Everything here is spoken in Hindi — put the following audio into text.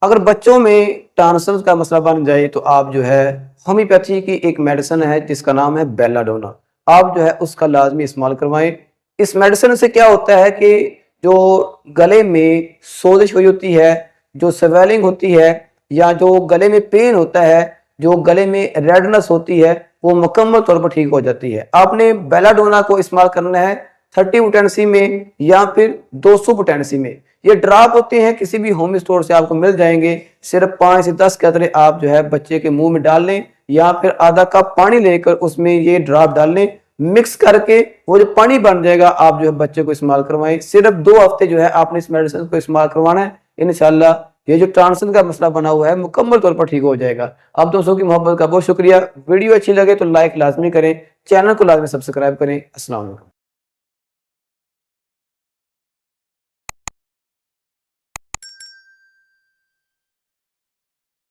अगर बच्चों में टॉन्सिल्स का मसला बन जाए तो आप जो है होम्योपैथी की एक मेडिसिन है जिसका नाम है बेलाडोना, आप जो है उसका लाजमी इस्तेमाल करवाएं। इस मेडिसिन से क्या होता है कि जो गले में सोजिश हुई होती है, जो स्वेलिंग होती है, या जो गले में पेन होता है, जो गले में रेडनेस होती है, वो मुकम्मल तौर पर ठीक हो जाती है। आपने बेलाडोना को इस्तेमाल करना है 30 पोटेंसी में या फिर 200 पोटेंसी में। ये ड्रॉप होते हैं, किसी भी होम स्टोर से आपको मिल जाएंगे। सिर्फ 5 से 10 कतरे आप जो है बच्चे के मुंह में डाल लें या फिर आधा कप पानी लेकर उसमें ये ड्रॉप डाल लें, मिक्स करके वो जो पानी बन जाएगा आप जो है बच्चे को इस्तेमाल करवाएं। सिर्फ 2 हफ्ते जो है आपने इस मेडिसिन को इस्तेमाल करवाना है, इंशाल्लाह ये जो टॉन्सिल का मसला बना हुआ है मुकम्मल तौर पर ठीक हो जाएगा। आप दोस्तों की मोहब्बत का बहुत शुक्रिया। वीडियो अच्छी लगे तो लाइक लाजमी करें, चैनल को लाजमी सब्सक्राइब करें। अस्सलाम वालेकुम।